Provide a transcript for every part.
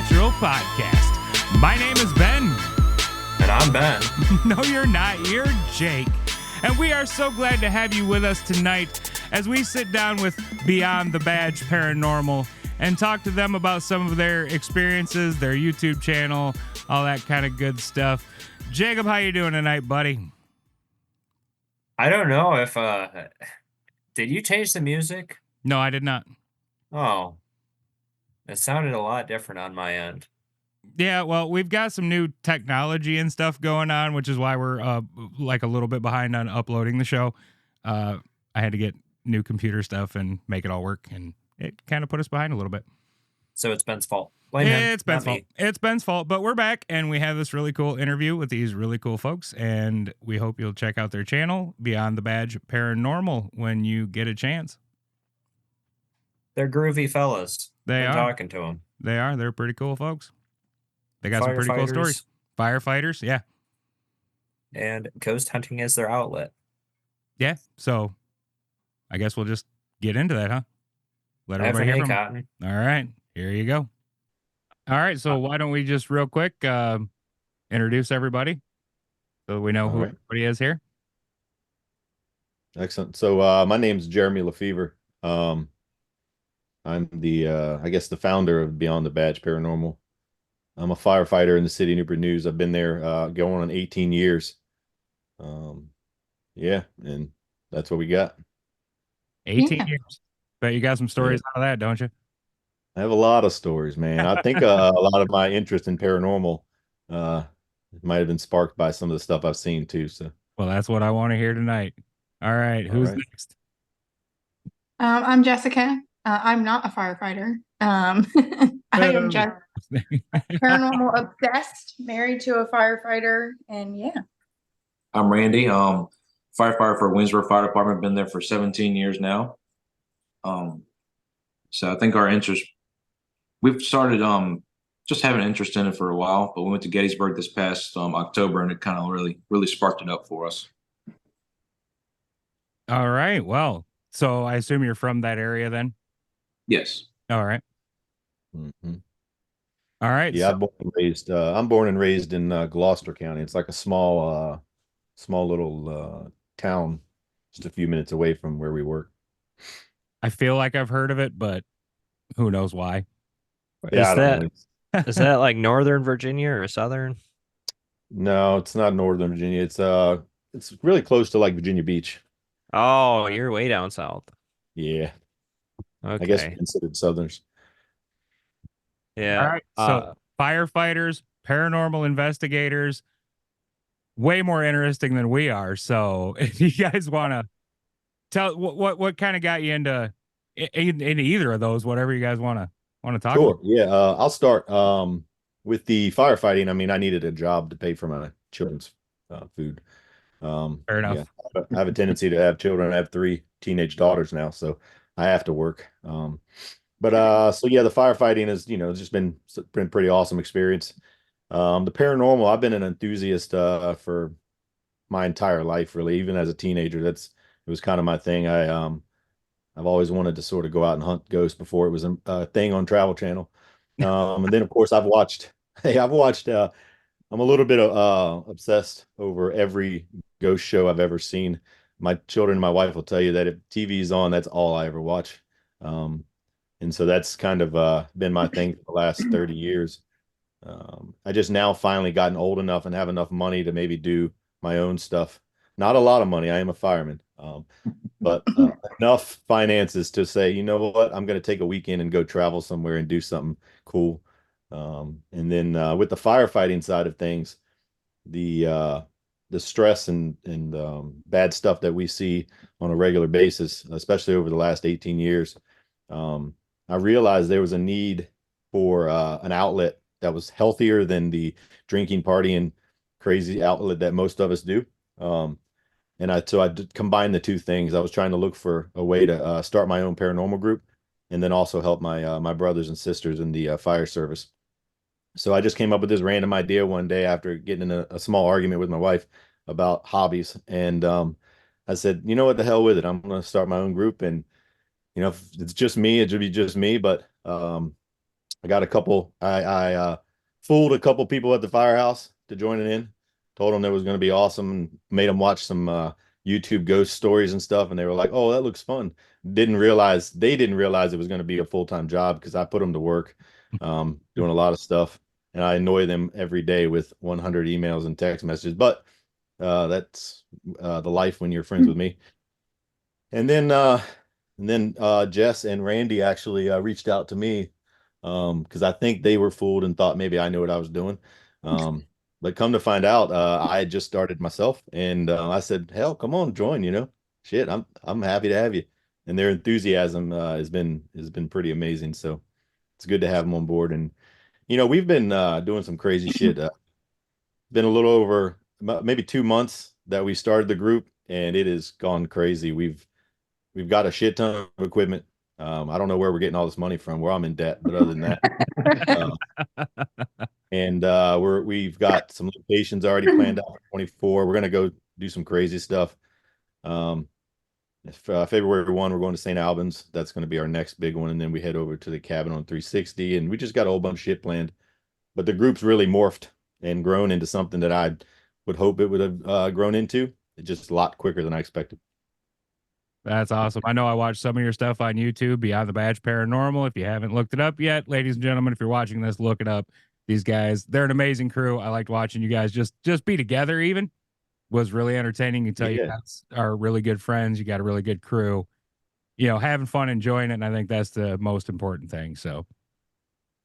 Supernatural Podcast. My name is Ben. And I'm Ben. No, you're not. You're Jake. And we are so glad to have you with us tonight as we sit down with Beyond the Badge Paranormal and talk to them about some of their experiences, their YouTube channel, all that kind of good stuff. Jacob, how you doing tonight, buddy? I don't know if did you change the music? No, I did not. Oh. It sounded a lot different on my end. Yeah, well, we've got some new technology and stuff going on, which is why we're like a little bit behind on uploading the show. I had to get new computer stuff and make it all work, and it kind of put us behind a little bit. So it's Ben's fault. Blame him. It's Ben's fault. It's Ben's fault, but we're back, and we have this really cool interview with these really cool folks, and we hope you'll check out their channel, Beyond the Badge Paranormal, when you get a chance. They're groovy fellas. I'm talking to them. They are. They're pretty cool folks. They got some pretty cool stories. Firefighters, yeah. And ghost hunting is their outlet. Yeah, so I guess we'll just get into that, huh? Let everybody hear from them. All right, here you go. All right, so why don't we just real quick introduce everybody so we know who everybody is here. Excellent. So my name's Jeremy Lefevre. I'm the, I guess, the founder of Beyond the Badge Paranormal. I'm a firefighter in the city of Newport News. I've been there going on 18 years. Yeah, and that's what we got. 18 years. Bet you got some stories out of that, don't you? I have a lot of stories, man. I think a lot of my interest in paranormal might have been sparked by some of the stuff I've seen too. So, well, that's what I want to hear tonight. All right, who's next? I'm Jessica. I'm not a firefighter. I am just paranormal obsessed, married to a firefighter, and yeah. I'm Randy. Firefighter for Winsboro Fire Department. Been there for 17 years now. So I think our interest, we've started just having an interest in it for a while, but we went to Gettysburg this past October, and it kind of really sparked it up for us. All right. Well, so I assume you're from that area then? Yes. All right. Mm-hmm. All right. Yeah, so I'm born and raised in Gloucester County. It's like a small little town just a few minutes away from where we work. I feel like I've heard of it, but who knows why. Yeah, is that like Northern Virginia or Southern? No, it's not Northern Virginia. It's really close to like Virginia Beach. Oh, you're way down south. Yeah. Okay. I guess we're considered Southerners. Yeah. All right. So firefighters, paranormal investigators, way more interesting than we are. So if you guys want to tell what kind of got you into either of those, whatever you guys want to talk about. Yeah. I'll start with the firefighting. I mean, I needed a job to pay for my children's food. Fair enough. Yeah, I have a tendency to have children. I have 3 teenage daughters now, so I have to work. So yeah, the firefighting is, just been pretty awesome experience. The paranormal, I've been an enthusiast for my entire life, really. Even as a teenager, it was kind of my thing. I've always wanted to sort of go out and hunt ghosts before it was a thing on Travel Channel. And then of course I'm a little bit obsessed over every ghost show I've ever seen. My children and my wife will tell you that if TV is on, that's all I ever watch. And so that's kind of been my thing for the last 30 years. I just now finally gotten old enough and have enough money to maybe do my own stuff. Not a lot of money. I am a fireman. But enough finances to say, you know what, I'm going to take a weekend and go travel somewhere and do something cool. And then with the firefighting side of things, the stress and bad stuff that we see on a regular basis, especially over the last 18 years, I realized there was a need for an outlet that was healthier than the drinking, partying, crazy outlet that most of us do. So I combined the two things. I was trying to look for a way to start my own paranormal group, and then also help my brothers and sisters in the fire service. So I just came up with this random idea one day after getting in a small argument with my wife about hobbies. And I said, you know what, the hell with it. I'm going to start my own group. And, if it's just me, it should be just me. But I got a couple. I fooled a couple people at the firehouse to join it in. Told them it was going to be awesome, and made them watch some YouTube ghost stories and stuff. And they were like, "Oh, that looks fun." They didn't realize it was going to be a full-time job because I put them to work, doing a lot of stuff, and I annoy them every day with 100 emails and text messages. But that's the life when you're friends with me. And then Jess and Randy actually reached out to me because I think they were fooled and thought maybe I knew what I was doing. But come to find out, I had just started myself, and I said, "Hell, come on, join." Shit, I'm happy to have you. And their enthusiasm has been pretty amazing. So it's good to have them on board. And we've been doing some crazy shit. Been a little over maybe 2 months that we started the group, and it has gone crazy. We've got a shit ton of equipment. I don't know where we're getting all this money from, where I'm in debt, but other than that, and we've got some locations already planned out for 24. We're gonna go do some crazy stuff. Um, February 1, we're going to St. Albans. That's going to be our next big one, and then we head over to the cabin on 360, and we just got a whole bunch of shit planned. But the group's really morphed and grown into something that I would hope it would have grown into. It's just a lot quicker than I expected. That's awesome. I know I watched some of your stuff on YouTube, Beyond the Badge Paranormal. If you haven't looked it up yet, ladies and gentlemen, if you're watching this, look it up. These guys, they're an amazing crew. I liked watching you guys just be together. Even was really entertaining. You tell you Yeah. guys are really good friends. You got a really good crew. Having fun, enjoying it, and I think that's the most important thing. So,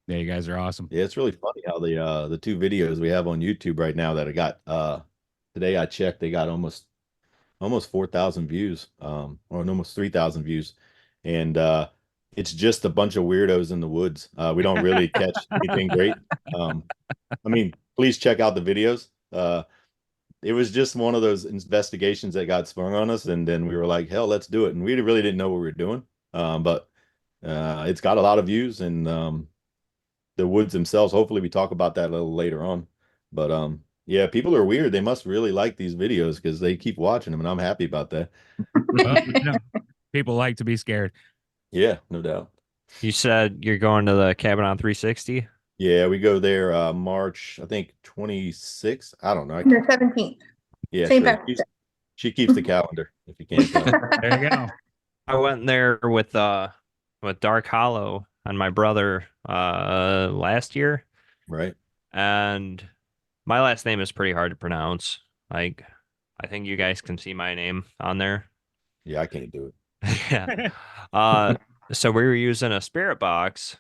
yeah, you guys are awesome. Yeah, it's really funny how the two videos we have on YouTube right now that I got today I checked, they got almost 4,000 views, or almost 3,000 views. And it's just a bunch of weirdos in the woods. We don't really catch anything great. I mean, please check out the videos. It was just one of those investigations that got sprung on us, and then we were like, hell, let's do it. And we really didn't know what we were doing. But it's got a lot of views, and the woods themselves. Hopefully we talk about that a little later on. But yeah, people are weird. They must really like these videos because they keep watching them, and I'm happy about that. Well, people like to be scared. Yeah, no doubt. You said you're going to the cabin on 360? Yeah, we go there March, I think 26. I don't know. The 17th. Yeah, St. sure. Patrick's Day. She keeps the calendar, if you can't tell. There you go. I went there with Dark Hollow and my brother last year, Right? and my last name is pretty hard to pronounce. Like, I think you guys can see my name on there. Yeah, I can't do it. Yeah. So we were using a spirit box,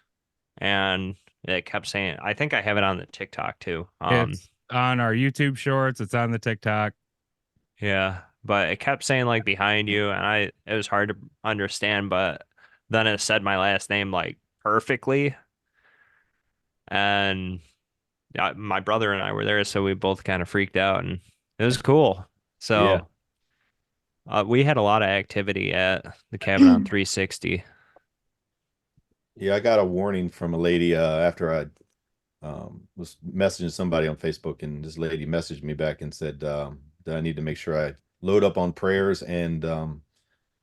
and it kept saying, I think I have it on the TikTok too. It's on our YouTube shorts. It's on the TikTok. Yeah, but it kept saying like behind you, and it was hard to understand, but then it said my last name like perfectly. And my brother and I were there, so we both kind of freaked out, and it was cool. Yeah. So we had a lot of activity at the cabin on 360. Yeah, I got a warning from a lady after I was messaging somebody on Facebook, and this lady messaged me back and said that I need to make sure I load up on prayers and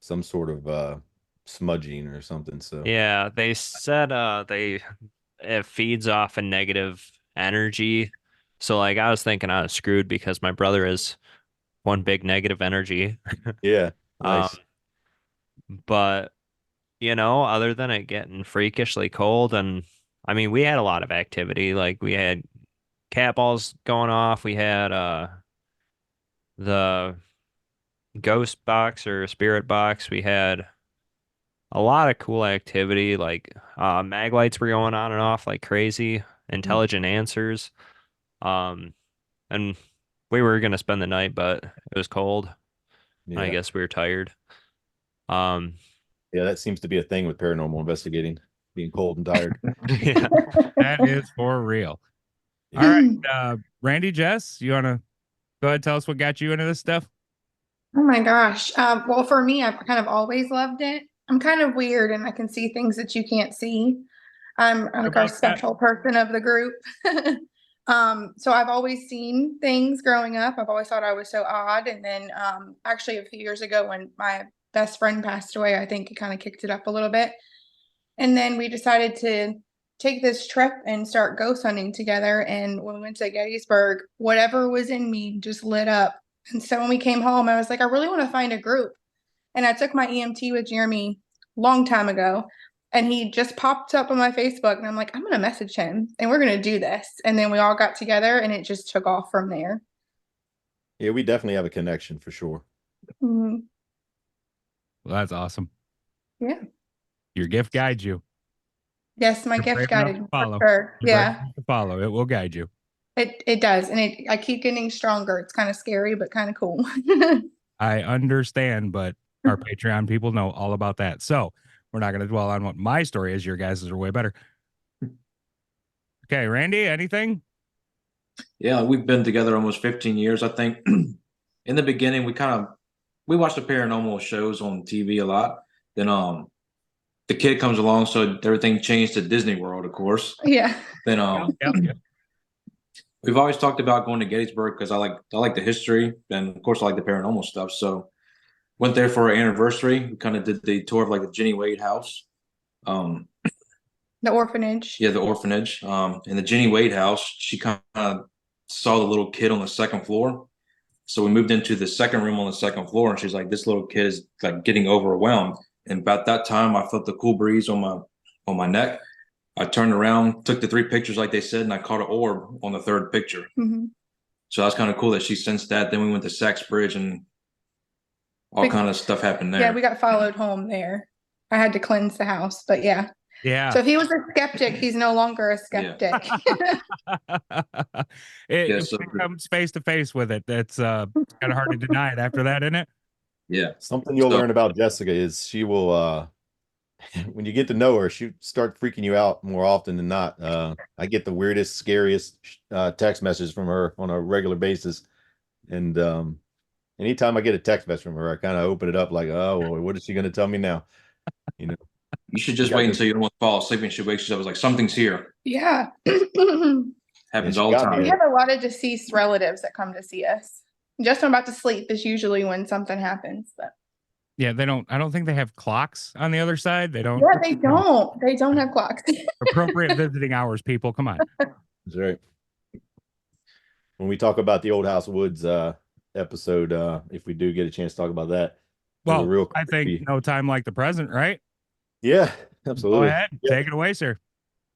some sort of smudging or something. So Yeah, they said it feeds off a negative energy. So like I was thinking I was screwed because my brother is one big negative energy. yeah, nice. But other than it getting freakishly cold, and I mean we had a lot of activity. Like we had cat balls going off. We had the ghost box or spirit box. We had a lot of cool activity. Like mag lights were going on and off like crazy. Intelligent answers. And we were gonna spend the night, but it was cold. I Yeah. guess we were tired. Yeah, that seems to be a thing with paranormal investigating, being cold and tired. Yeah. That is for real. All right, Randy, Jess, you want to go ahead and tell us what got you into this stuff? Oh my gosh. Well, for me, I've kind of always loved it. I'm kind of weird and I can see things that you can't see. I'm like about our that? special person of the group. So I've always seen things growing up. I've always thought I was so odd. And then actually a few years ago when my best friend passed away, I think it kind of kicked it up a little bit. And then we decided to take this trip and start ghost hunting together. And when we went to Gettysburg, whatever was in me just lit up. And so when we came home, I was like, I really want to find a group. And I took my EMT with Jeremy long time ago. And he just popped up on my Facebook. And I'm like, I'm going to message him and we're going to do this. And then we all got together and it just took off from there. Yeah, we definitely have a connection for sure. Mm-hmm. Well, that's awesome. Yeah. Your gift guides you. Yes, my You're gift brave enough guided to me follow. for sure. You're brave Yeah. enough to follow. It will guide you. It does. And I keep getting stronger. It's kind of scary, but kind of cool. I understand, but our Patreon people know all about that. So we're not going to dwell on what my story is. Your guys' are way better. Okay, Randy, anything? Yeah, we've been together almost 15 years, I think. In the beginning, we watched the paranormal shows on TV a lot. Then the kid comes along, so everything changed to Disney World, of course. Yeah. Then Yep. we've always talked about going to Gettysburg because I like the history, and of course I like the paranormal stuff. So went there for our anniversary. We kind of did the tour of like the Jenny Wade house. The orphanage. Yeah, the orphanage. In the Jenny Wade house, she kind of saw the little kid on the second floor. So we moved into the second room on the second floor, and she's like, "This little kid is like getting overwhelmed." And about that time, I felt the cool breeze on my neck. I turned around, took the 3 pictures like they said, and I caught an orb on the 3rd picture. Mm-hmm. So that's kind of cool that she sensed that. Then we went to Sachs Bridge, and all kind of stuff happened there. Yeah, we got followed home there. I had to cleanse the house, but yeah. Yeah. So if he was a skeptic, he's no longer a skeptic. If it comes face to face with it, that's kind of hard to deny it after that, isn't it? Yeah. Something you'll learn about Jessica is she will when you get to know her, she start freaking you out more often than not. I get the weirdest, scariest text messages from her on a regular basis. And anytime I get a text message from her, I kind of open it up like, oh, well, what is she going to tell me now? You know, you should just wait until you almost fall asleep and she wakes you up. It's like, something's here. Yeah. Happens all the time. We have a lot of deceased relatives that come to see us. Just when I'm about to sleep is usually when something happens. But yeah, I don't think they have clocks on the other side. They don't. Yeah, they don't. They don't have clocks. Appropriate visiting hours, people. Come on. That's right. When we talk about the Old House Woods episode, if we do get a chance to talk about that. Well, I think no time like the present, right? Yeah, absolutely. Go ahead. Yeah. Take it away, sir.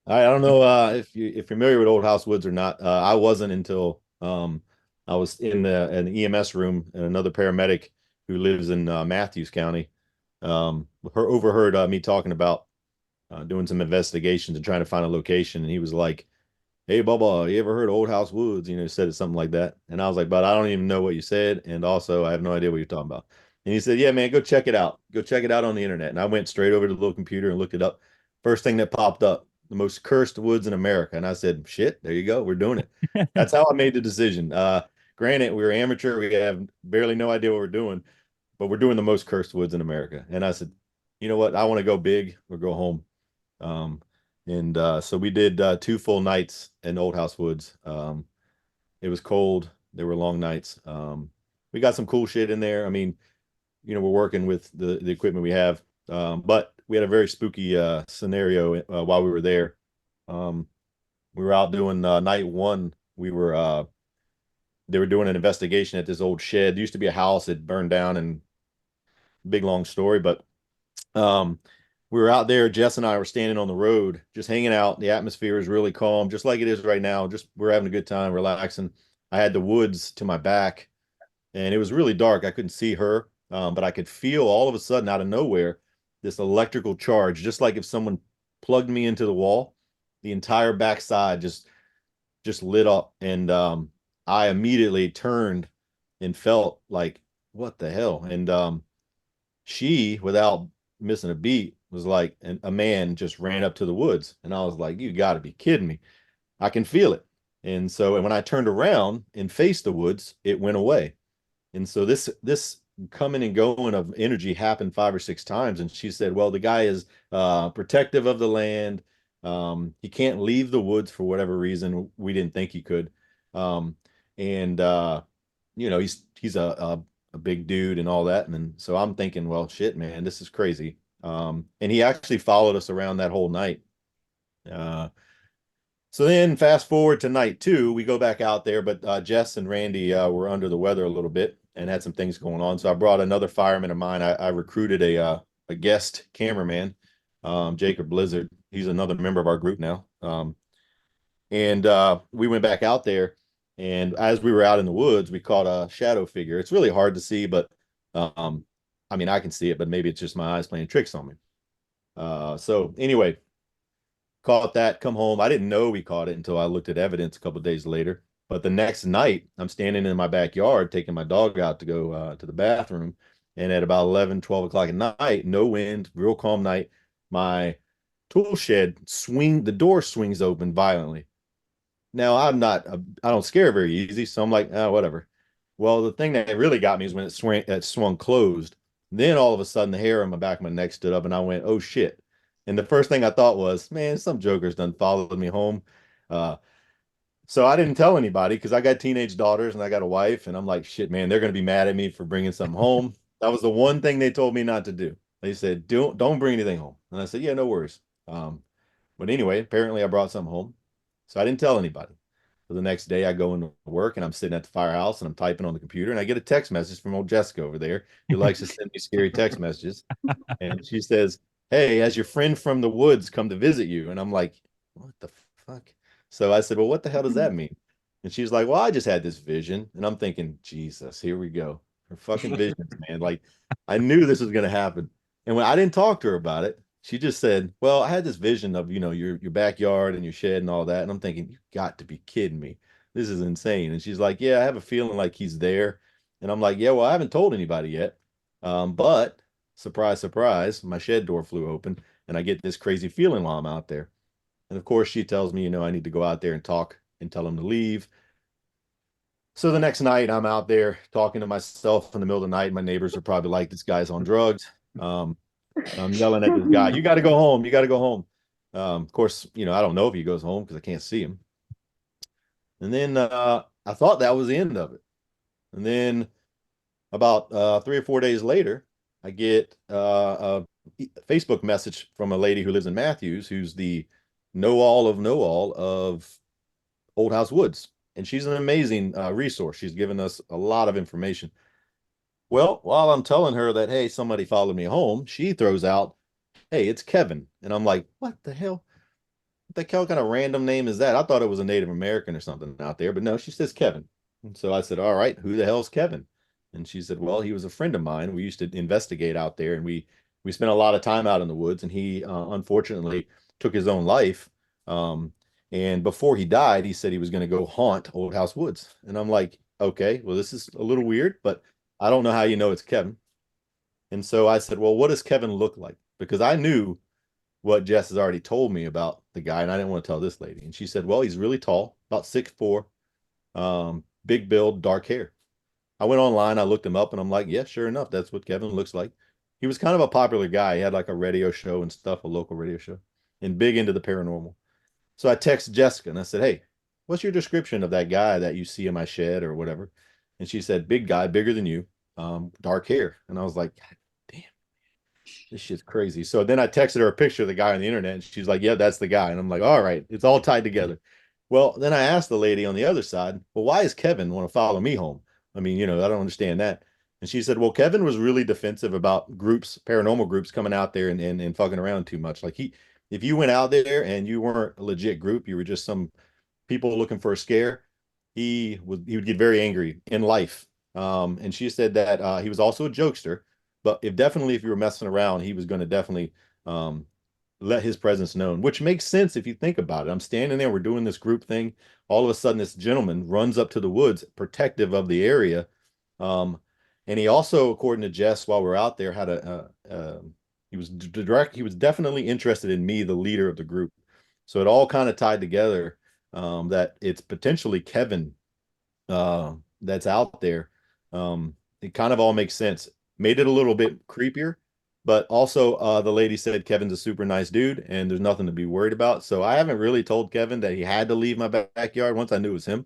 I don't know if you're familiar with Old House Woods or not. I wasn't until I was in an EMS room, and another paramedic who lives in Matthews County overheard me talking about doing some investigations and trying to find a location. And he was like, "Hey, Bubba, you ever heard of Old House Woods?" You know, said it something like that. And I was like, "But I don't even know what you said. And also, I have no idea what you're talking about." And he said, "Yeah, man, go check it out. Go check it out on the internet." And I went straight over to the little computer and looked it up. First thing that popped up, the most cursed woods in America. And I said, shit, there you go. We're doing it. That's how I made the decision. Granted, we were amateur. We have barely no idea what we're doing, but we're doing the most cursed woods in America. And I said, you know what? I want to go big or go home. So we did 2 full nights in Old House Woods. It was cold. There were long nights. We got some cool shit in there. I mean, you know, we're working with the equipment we have. But we had a very spooky scenario while we were there. We were out doing night 1. They were doing an investigation at this old shed. There used to be a house that burned down, and big long story. But we were out there. Jess and I were standing on the road, just hanging out. The atmosphere is really calm, just like it is right now. Just we're having a good time, relaxing. I had the woods to my back, and it was really dark. I couldn't see her, but I could feel all of a sudden out of nowhere this electrical charge, just like if someone plugged me into the wall. The entire backside just lit up, and I immediately turned and felt like, what the hell? And she, without missing a beat, was like, a man just ran up to the woods, and I was like, you got to be kidding me! I can feel it. And so, and when I turned around and faced the woods, it went away. And so this coming and going of energy happened 5 or 6 times. And she said, well, the guy is protective of the land. He can't leave the woods for whatever reason. We didn't think he could. You know, he's a big dude and all that. And then, so I'm thinking, well, shit, man, this is crazy. And he actually followed us around that whole night. So then fast forward to night 2, we go back out there, but Jess and Randy were under the weather a little bit and had some things going on. So I brought another fireman of mine. I recruited a guest cameraman, Jacob Blizzard. He's another member of our group now. And we went back out there, and as we were out in the woods, we caught a shadow figure. It's really hard to see, but I mean, I can see it, but maybe it's just my eyes playing tricks on me. So anyway, caught that, come home. I didn't know we caught it until I looked at evidence a couple of days later. But the next night, I'm standing in my backyard taking my dog out to go to the bathroom. And at about 11, 12 o'clock at night, no wind, real calm night, my tool shed the door swings open violently. Now, I don't scare very easy. So I'm like, oh, whatever. Well, the thing that really got me is when it swung closed. Then all of a sudden, the hair on the back of my neck stood up, and I went, oh, shit. And the first thing I thought was, man, some joker's done followed me home. Uh, so I didn't tell anybody because I got teenage daughters and I got a wife. And I'm like, shit, man, they're going to be mad at me for bringing something home. That was the one thing they told me not to do. They said, don't bring anything home. And I said, yeah, no worries. But anyway, apparently I brought something home. So I didn't tell anybody. So the next day I go into work and I'm sitting at the firehouse and I'm typing on the computer and I get a text message from old Jessica over there who likes to send me scary text messages. And she says, hey, has your friend from the woods come to visit you? And I'm like, what the fuck? So I said, well, what the hell does that mean? And she's like, well, I just had this vision. And I'm thinking, Jesus, here we go. Her fucking visions, man. Like, I knew this was going to happen. And when I didn't talk to her about it, she just said, well, I had this vision of, your backyard and your shed and all that. And I'm thinking, you got to be kidding me. This is insane. And she's like, yeah, I have a feeling like he's there. And I'm like, yeah, well, I haven't told anybody yet. But surprise, surprise, my shed door flew open and I get this crazy feeling while I'm out there. And of course, she tells me, I need to go out there and talk and tell him to leave. So the next night, I'm out there talking to myself in the middle of the night. My neighbors are probably like, this guy's on drugs. I'm yelling at this guy, you got to go home. You got to go home. Of course, I don't know if he goes home because I can't see him. And then I thought that was the end of it. And then about 3 or 4 days later, I get a Facebook message from a lady who lives in Matthews, who's the know-all of Old House Woods. And she's an amazing resource. She's given us a lot of information. Well, while I'm telling her that, hey, somebody followed me home, she throws out, hey, it's Kevin. And I'm like, what the hell? What the hell kind of random name is that? I thought it was a Native American or something out there, but no, she says Kevin. And so I said, all right, who the hell's Kevin? And she said, well, he was a friend of mine. We used to investigate out there and we spent a lot of time out in the woods, and he unfortunately took his own life. And before he died, he said he was going to go haunt Old House Woods. And I'm like, okay, well, this is a little weird, but I don't know how you know it's Kevin. And so I said, well, what does Kevin look like? Because I knew what Jess has already told me about the guy, and I didn't want to tell this lady. And she said, well, he's really tall, about 6'4", big build, dark hair. I went online, I looked him up, and I'm like, yeah, sure enough, that's what Kevin looks like. He was kind of a popular guy. He had like a radio show and stuff, a local radio show, and big into the paranormal. So I texted Jessica and I said, hey, what's your description of that guy that you see in my shed or whatever? And she said, big guy, bigger than you, dark hair. And I was like, God damn, this shit's crazy. So then I texted her a picture of the guy on the internet and she's like, yeah, that's the guy. And I'm like, all right, it's all tied together. Well, then I asked the lady on the other side, well, why does Kevin want to follow me home? I mean, I don't understand that. And she said, well, Kevin was really defensive about groups, paranormal groups coming out there and fucking around too much. Like if you went out there and you weren't a legit group, you were just some people looking for a scare, he would get very angry in life. And she said that he was also a jokester, but if you were messing around, he was going to definitely let his presence known, which makes sense if you think about it. I'm standing there, we're doing this group thing. All of a sudden, this gentleman runs up to the woods, protective of the area. And he also, according to Jess, while we're out there, had he was definitely interested in me, the leader of the group. So it all kind of tied together that it's potentially Kevin that's out there. It kind of all makes sense. Made it a little bit creepier, but also the lady said Kevin's a super nice dude and there's nothing to be worried about. So I haven't really told Kevin that he had to leave my backyard once I knew it was him.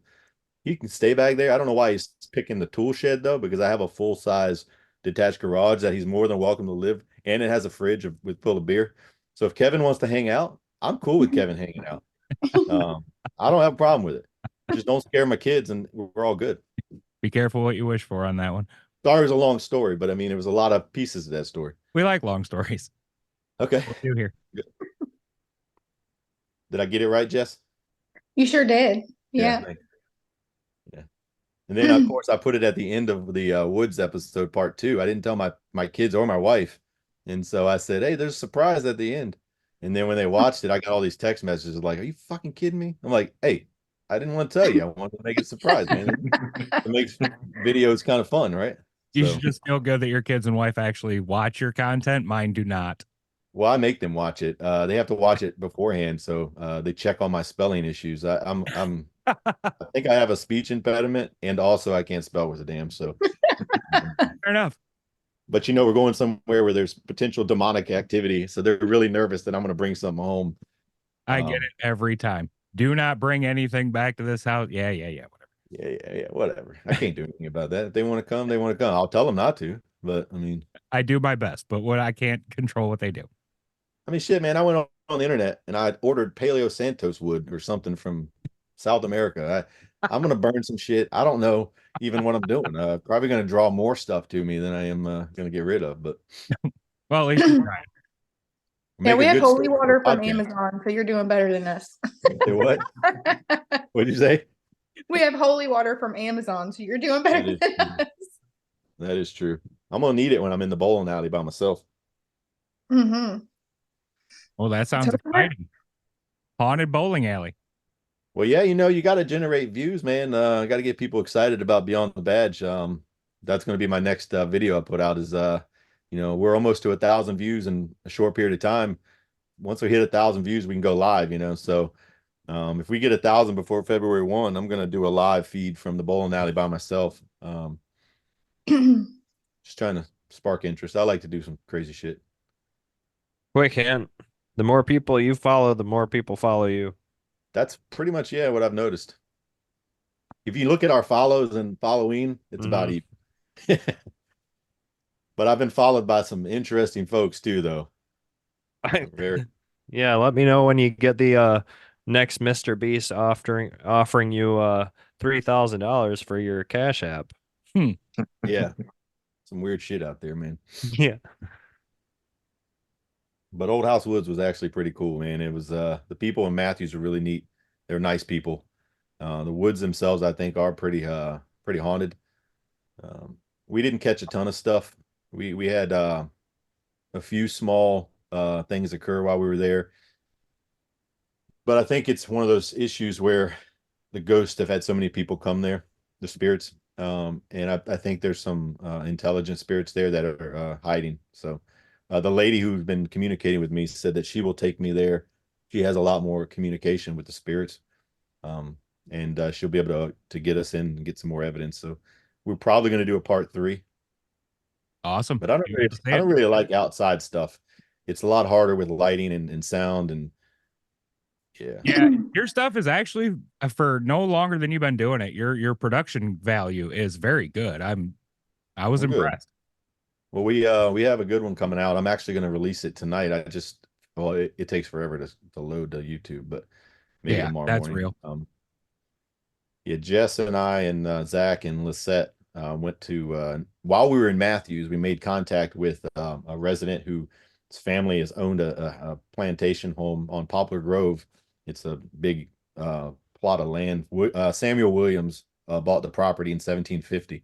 He can stay back there. I don't know why he's picking the tool shed though, because I have a full size detached garage that he's more than welcome to live, and it has a fridge full of beer. So if Kevin wants to hang out, I'm cool with Kevin hanging out. I don't have a problem with it. Just don't scare my kids, and we're all good. Be careful what you wish for on that one. Sorry, it was a long story, but I mean, it was a lot of pieces of that story. We like long stories. Okay. What do here? Did I get it right, Jess? You sure did. Yeah. Thanks. Yeah. And then, of course, I put it at the end of the Woods episode, part 2. I didn't tell my kids or my wife. And so I said, hey, there's a surprise at the end. And then when they watched it, I got all these text messages like, are you fucking kidding me? I'm like, hey, I didn't want to tell you. I wanted to make it a surprise, man. It makes videos kind of fun, right? You should just feel good that your kids and wife actually watch your content. Mine do not. Well, I make them watch it. They have to watch it beforehand, so they check on my spelling issues. I think I have a speech impediment, and also I can't spell worth a damn. So, Fair enough. But we're going somewhere where there's potential demonic activity, so they're really nervous that I'm going to bring something home. I get it every time. Do not bring anything back to this house. Yeah, whatever. Yeah, whatever. I can't do anything about that. If they want to come, they want to come. I'll tell them not to, but I mean, I do my best, but I can't control what they do. I mean, shit, man. I went on the internet and I ordered Paleo Santos wood or something from South America. I'm gonna burn some shit. I don't know even what I'm doing. Probably gonna draw more stuff to me than I am gonna get rid of. But well, at least you're trying. Yeah, we have holy water from Amazon, so you're doing better than us. Say what? What'd you say? We have holy water from Amazon, so you're doing better than us. That is true. I'm gonna need it when I'm in the bowling alley by myself. Mm-hmm. Well, that sounds exciting. Haunted bowling alley. Well, yeah, you got to generate views, man. I got to get people excited about Beyond the Badge. That's going to be my next video I put out is, we're almost to 1,000 views in a short period of time. Once we hit 1,000 views, we can go live, So if we get 1,000 before February 1, I'm going to do a live feed from the bowling alley by myself. Just trying to spark interest. I like to do some crazy shit. Quick hint. The more people you follow, the more people follow you. That's pretty much, what I've noticed. If you look at our follows and following, it's about even. But I've been followed by some interesting folks too, though. Yeah, let me know when you get the next Mr. Beast offering you $3,000 for your Cash App. Yeah. Some weird shit out there, man. Yeah. But Old House Woods was actually pretty cool, man. It was the people in Matthews are really neat. They're nice people. The woods themselves, I think, are pretty haunted. We didn't catch a ton of stuff. We had a few small things occur while we were there. But I think it's one of those issues where the ghosts have had so many people come there, the spirits. And I think there's some intelligent spirits there that are hiding. So the lady who's been communicating with me said that she will take me there. She has a lot more communication with the spirits. And she'll be able to get us in and get some more evidence. So we're probably going to do a part 3. Awesome. But I don't really like outside stuff. It's a lot harder with lighting and sound and yeah. Your stuff is actually for no longer than you've been doing it. Your production value is very good. I was impressed. Well, we have a good one coming out. I'm actually going to release it tonight. It takes forever to load to YouTube, but maybe tomorrow morning. That's real. Jess and I and Zach and Lisette went to while we were in Matthews, we made contact with a resident whose family has owned a plantation home on Poplar Grove. It's a big plot of land. Samuel Williams bought the property in 1750.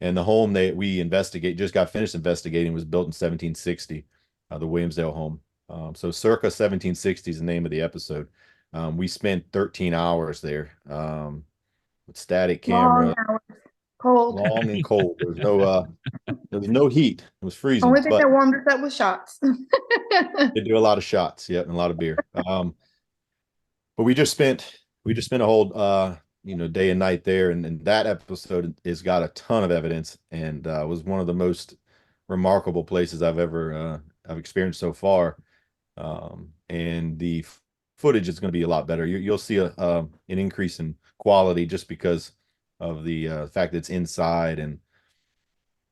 And the home that we just got finished investigating was built in 1760, the Williamsdale home. So circa 1760 is the name of the episode. We spent 13 hours there with static camera. Cold. Long and cold. There was no heat. It was freezing. Only thing that warmed us up was shots. They do a lot of shots, and a lot of beer. But we just spent a whole day and night there, and that episode has got a ton of evidence and was one of the most remarkable places I've experienced so far. And the footage is going to be a lot better. You'll see an increase in quality just because of the fact that it's inside, and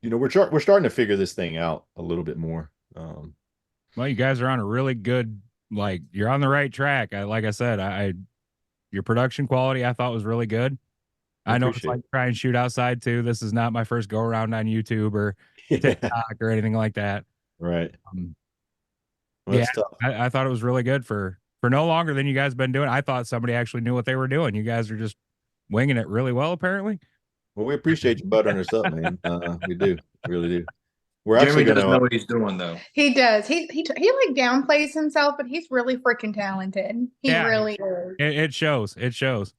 we're starting to figure this thing out a little bit more. Well, you guys are on a really good like you're on the right track. Like I said, your production quality I thought was really good. I I know it's appreciate like try and shoot outside too. This is not my first go around on YouTube or it. Yeah, TikTok or anything like that. right. Um, Well, yeah, that's tough. I thought it was really good for no longer than you guys been doing. I thought somebody actually knew what they were doing. You guys are just winging it really well, apparently. Well, we appreciate you buttering us up, man. We do, really do. We're Jeremy actually does gonna. know what he's doing though. He does. He like downplays himself, but he's really freaking talented. He Yeah, really is. it shows. It shows.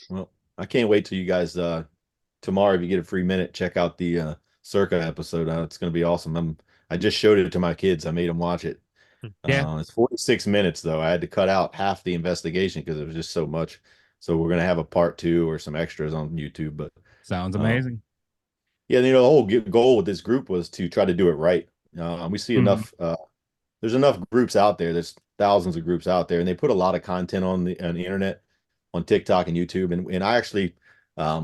Well, I can't wait till you guys tomorrow. If you get a free minute, check out the Circa episode. It's gonna be awesome. I just showed it to my kids. I made them watch it. Yeah, It's 46 minutes though. I had to cut out half the investigation because it was just so much. So we're gonna have a part two or some extras on YouTube. But sounds uh, amazing. yeah, you know, the whole goal with this group was to try to do it right. We see Mhm. enough. There's enough groups out there. There's thousands of groups out there, and they put a lot of content on the internet, on TikTok and YouTube. And I actually,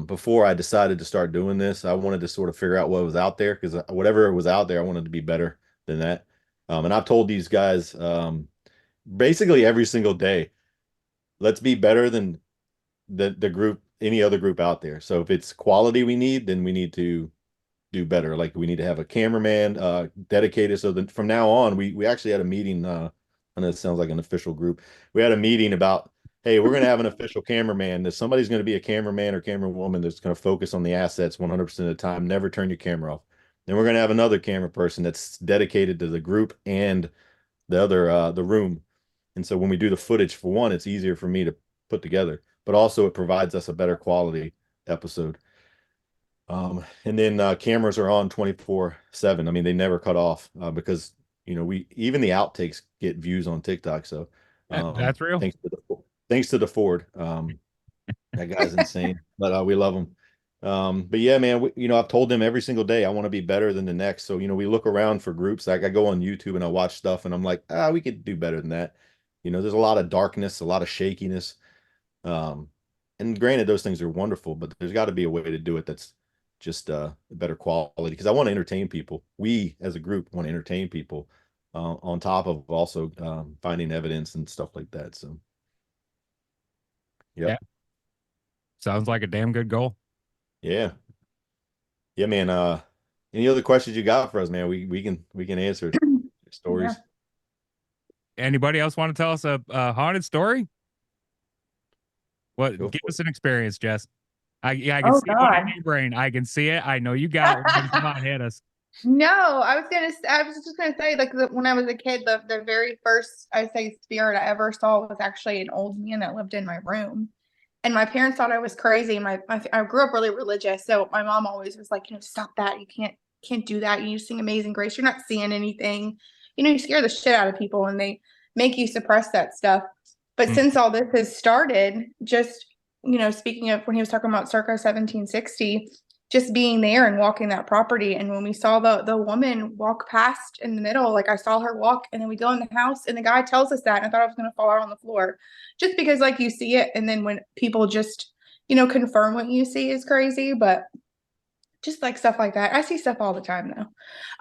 before I decided to start doing this, I wanted to sort of figure out what was out there because whatever was out there, I wanted to be better than that. And I've told these guys basically every single day, let's be better than the group, any other group out there. So if it's quality we need, then we need to do better. Like we need to have a cameraman dedicated. So that from now on, we actually had a meeting. I know it sounds like an official group. We had a meeting about, hey, we're going to have an official cameraman. That somebody's going to be a cameraman or camera woman that's going to focus on the assets 100% of the time. Never turn your camera off. Then we're going to have another camera person that's dedicated to the group and the other the room. And so when we do the footage for one, it's easier for me to put together, but also it provides us a better quality episode. And then cameras are on 24/7. I mean, they never cut off because you know we even the outtakes get views on TikTok. So That's real. thanks to the Ford. That guy's insane, but we love him. But yeah, man, you know I've told them every single day I want to be better than the next. So you know we look around for groups. Like I go on YouTube and I watch stuff, and I'm like, we could do better than that. You know, there's a lot of darkness, a lot of shakiness. Um, and granted, those things are wonderful, but there's got to be a way to do it that's just better quality. Because I want to entertain people. We as a group want to entertain people on top of also finding evidence and stuff like that. So, Yeah, yep. sounds like a damn good goal. Yeah. Yeah, man. Any other questions you got for us, man? We can answer Yeah. stories. Anybody else want to tell us a haunted story? What? Go Give for us it. an experience, Jess. I can Oh see one God. in your brain. I can see it. I know you got one. Come on, hit us. No, I was just gonna say like when I was a kid, the very first I say spirit I ever saw was actually an old man that lived in my room, and my parents thought I was crazy. I grew up really religious, so my mom always was like, stop that. You can't do that. You need to sing Amazing Grace. You're not seeing anything. You scare the shit out of people, and they make you suppress that stuff. But Mm. since all this has started, just speaking of when he was talking about circa 1760, just being there and walking that property. And when we saw the woman walk past in the middle, like I saw her walk, and then we go in the house and the guy tells us that, and I thought I was going to fall out on the floor just because like you see it. And then when people just, confirm what you see is crazy, but just like stuff like that. I see stuff all the time though.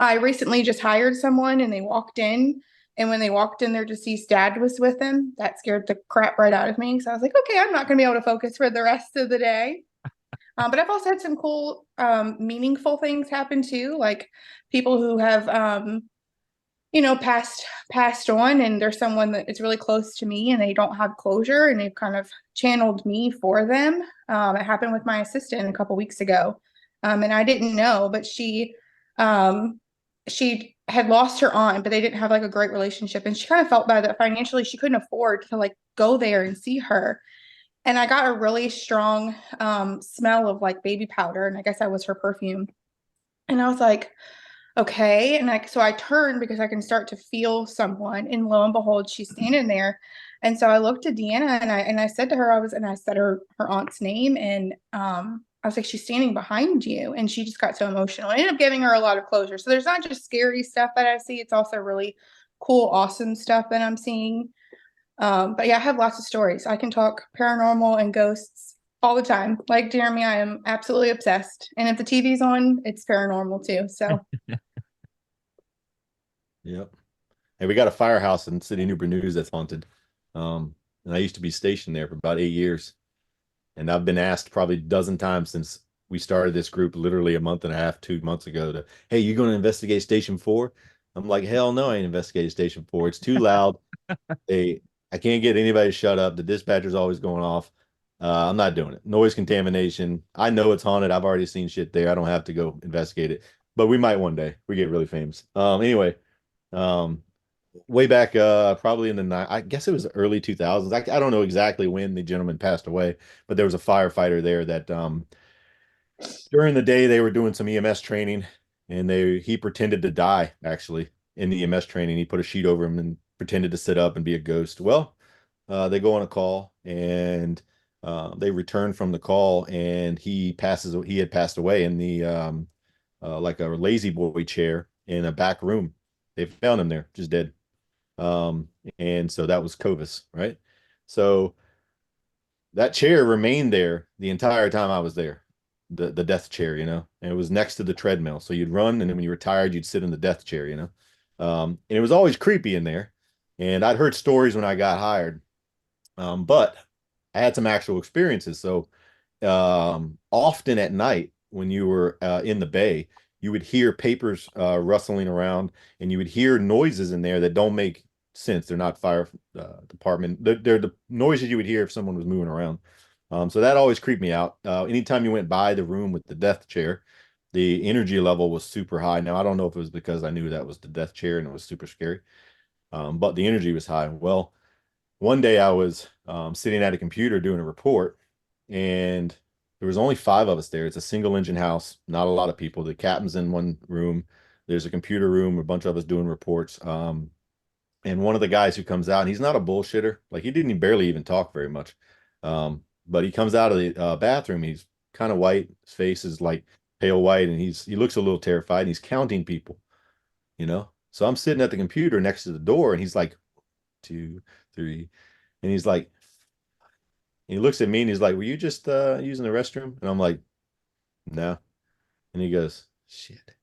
I recently just hired someone and they walked in, and when they walked in, their deceased dad was with them. That scared the crap right out of me. So I was like, okay, I'm not going to be able to focus for the rest of the day. But I've also had some cool, meaningful things happen too, like people who have, passed on, and there's someone that is really close to me, and they don't have closure, and they've kind of channeled me for them. It happened with my assistant a couple weeks ago, and I didn't know, but she had lost her aunt, but they didn't have like a great relationship, and she kind of felt bad that financially she couldn't afford to like go there and see her. And I got a really strong smell of like baby powder, and I guess that was her perfume. And I was like, okay. And so I turned because I can start to feel someone, and lo and behold, she's standing there. And so I looked at Deanna, and I said to her, I said her aunt's name, and I was like, she's standing behind you. And she just got so emotional. I ended up giving her a lot of closure. So there's not just scary stuff that I see, it's also really cool, awesome stuff that I'm seeing. But yeah, I have lots of stories. I can talk paranormal and ghosts all the time. Like Jeremy, I am absolutely obsessed. And if the TV's on, it's paranormal too. So Yep. And we got a firehouse in City Newport News that's haunted. And I used to be stationed there for about 8 years. And I've been asked probably a dozen times since we started this group literally a month and a half, 2 months ago to, hey, you going to investigate Station 4? I'm like, hell no, I ain't investigating Station 4. It's too loud. They, I can't get anybody to shut up. The dispatcher's always going off. I'm not doing it. Noise contamination. I know it's haunted. I've already seen shit there. I don't have to go investigate it. But we might one day. We get really famous. Anyway, um, way back, probably in the I guess it was early 2000s. I don't know exactly when the gentleman passed away, but there was a firefighter there that during the day they were doing some EMS training, and he pretended to die actually in the EMS training. He put a sheet over him and pretended to sit up and be a ghost. Well, they go on a call, and they return from the call, and he had passed away in the like a lazy boy chair in a back room. They found him there, just dead. Um, and so that was Covis, right? So that chair remained there the entire time I was there, the death chair, and it was next to the treadmill. So you'd run, and then when you were tired, you'd sit in the death chair, and it was always creepy in there. And I'd heard stories when I got hired, but I had some actual experiences. So often at night when you were in the bay, you would hear papers rustling around, and you would hear noises in there that don't make sense. They're not fire department. They're the noises you would hear if someone was moving around. So that always creeped me out. Anytime you went by the room with the death chair, the energy level was super high. Now, I don't know if it was because I knew that was the death chair and it was super scary, but the energy was high. Well, one day I was sitting at a computer doing a report, and there was only 5 of us there. It's a single engine house, not a lot of people. The captain's in one room. There's a computer room, a bunch of us doing reports. And one of the guys who comes out, and he's not a bullshitter. Like, he didn't barely even talk very much. But he comes out of the bathroom. He's kind of white. His face is like pale white, and he looks a little terrified. And he's counting people. So I'm sitting at the computer next to the door, and he's like, 2, 3, and he's like, he looks at me and he's like, "Were you just using the restroom?" And I'm like, "No." And he goes, "Shit."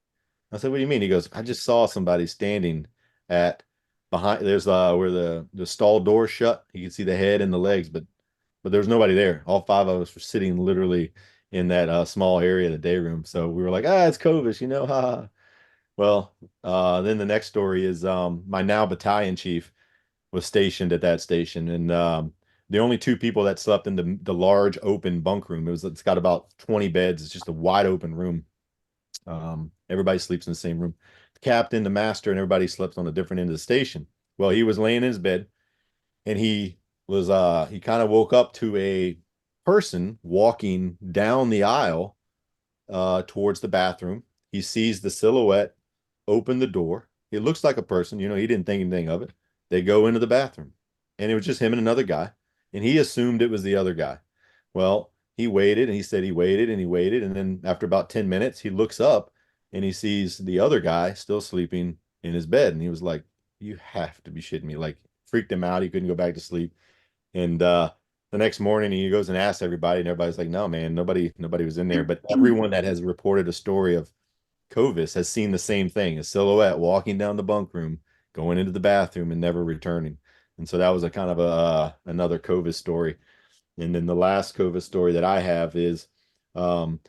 I said, "What do you mean?" He goes, "I just saw somebody standing at behind. There's where the stall door shut. You can see the head and the legs, but there was nobody there. All 5 of us were sitting literally in that small area of the day room. So we were like, it's Covis, ha ha." Well, then the next story is my now battalion chief was stationed at that station, and the only 2 people that slept in the large open bunk room. It's got about 20 beds. It's just a wide open room. Everybody sleeps in the same room. The captain, the master, and everybody slept on a different end of the station. Well, he was laying in his bed, and he kind of woke up to a person walking down the aisle towards the bathroom. He sees the silhouette open the door. It looks like a person, he didn't think anything of it. They go into the bathroom, and it was just him and another guy, and he assumed it was the other guy. Well, he waited, and he said he waited and he waited, and then after about 10 minutes, he looks up and he sees the other guy still sleeping in his bed, and he was like, "You have to be shitting me." Like, freaked him out. He couldn't go back to sleep. And the next morning he goes and asks everybody, and everybody's like, "No, man, nobody was in there." But everyone that has reported a story of Covis has seen the same thing, a silhouette walking down the bunk room, going into the bathroom and never returning. And so that was a kind of another Covis story. And then the last Covis story that I have is um,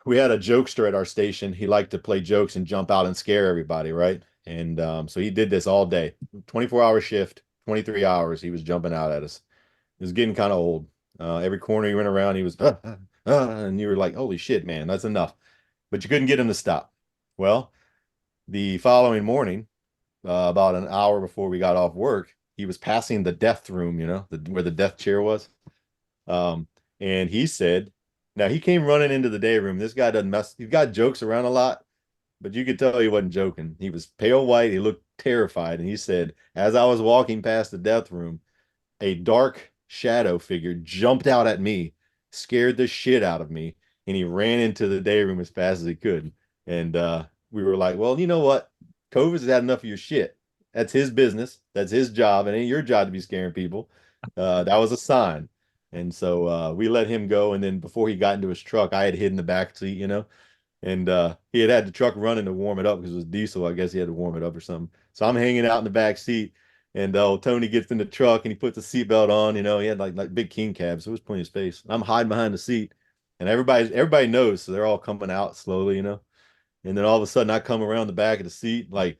we had a jokester at our station. He liked to play jokes and jump out and scare everybody, right? And so he did this all day, 24-hour shift, 23 hours. He was jumping out at us. It was getting kind of old. Every corner he went around, he was, and you were like, "Holy shit, man, that's enough." But you couldn't get him to stop. Well, the following morning, about an hour before we got off work, he was passing the death room, where the death chair was. Um, and he said, now he came running into the day room. This guy doesn't mess, he's got jokes around a lot, but you could tell he wasn't joking. He was pale white. He looked terrified. And he said, as I was walking past the death room, a dark shadow figure jumped out at me, scared the shit out of me, and he ran into the day room as fast as he could. And we were like, well, you know what? Covis has had enough of your shit. That's his business. That's his job. It ain't your job to be scaring people. That was a sign. And so we let him go. And then before he got into his truck, I had hid in the back seat, And he had the truck running to warm it up because it was diesel. I guess he had to warm it up or something. So I'm hanging out in the back seat, and Tony gets in the truck and he puts the seatbelt on. He had like big king cabs, so there was plenty of space. I'm hiding behind the seat, and everybody knows, so they're all coming out slowly. And then all of a sudden, I come around the back of the seat, like,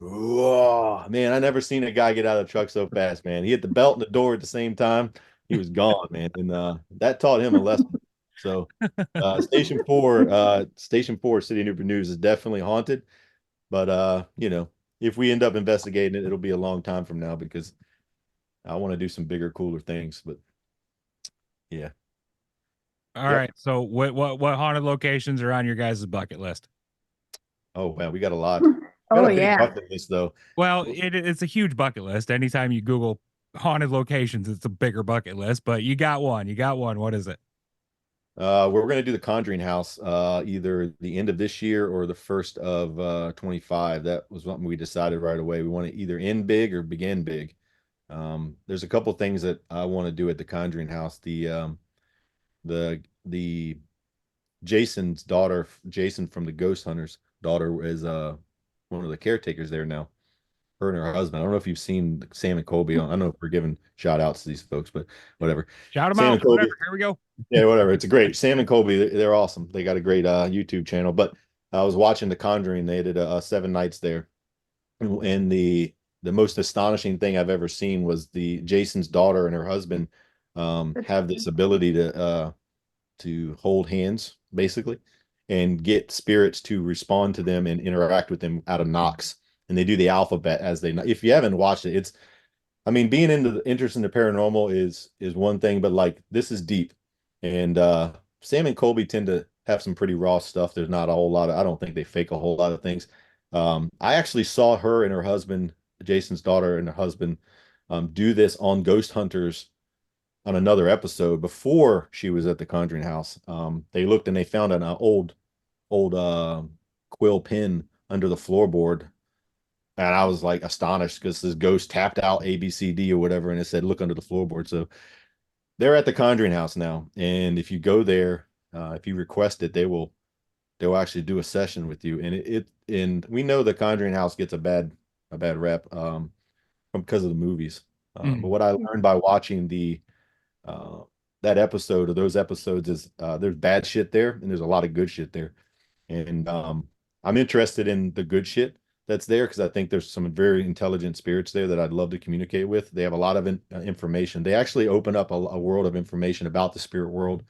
whoa, man! I never seen a guy get out of the truck so fast, man. He hit the belt and the door at the same time. He was gone, man, and that taught him a lesson. So, Station 4, City of Newport News is definitely haunted. But if we end up investigating it, it'll be a long time from now because I want to do some bigger, cooler things. But yeah. All right. So what haunted locations are on your guys' bucket list? Oh wow, we got a lot. We got Oh a big yeah. bucket list though. Well, it's a huge bucket list. Anytime you Google haunted locations, it's a bigger bucket list. But you got one. You got one. What is it? We're going to do the Conjuring House either the end of this year or the first of 25. That was something we decided right away. We want to either end big or begin big. There's a couple things that I want to do at the Conjuring House. The Jason's daughter, Jason from the Ghost Hunters daughter, is one of the caretakers there now. Her and her husband. I don't know if you've seen Sam and Colby on. I don't know if we're giving shout outs to these folks, but whatever. Shout them Sam out. and Colby. Whatever. Here we go. Yeah, whatever. It's a great Sam and Colby. They're awesome. They got a great YouTube channel. But I was watching The Conjuring. They did 7 nights there, and the most astonishing thing I've ever seen was the Jason's daughter and her husband have this ability to hold hands basically and get spirits to respond to them and interact with them out of knocks. And they do the alphabet as they. If you haven't watched it, being into the interest in the paranormal is one thing, but like this is deep. And Sam and Colby tend to have some pretty raw stuff. There's not a whole lot of, I don't think they fake a whole lot of things. I actually saw her and her husband, Jason's daughter and her husband, do this on Ghost Hunters on another episode before she was at the Conjuring House. They looked and they found an old quill pen under the floorboard. And I was like astonished because this ghost tapped out ABCD or whatever, and it said, "Look under the floorboard." So they're at the Conjuring House now, and if you go there, if you request it, they'll actually do a session with you. And we know the Conjuring House gets a bad rep because of the movies. But what I learned by watching that episode or those episodes is there's bad shit there, and there's a lot of good shit there. And I'm interested in the good shit that's there because I think there's some very intelligent spirits there that I'd love to communicate with. They have a lot of information. They actually open up a world of information about the spirit world.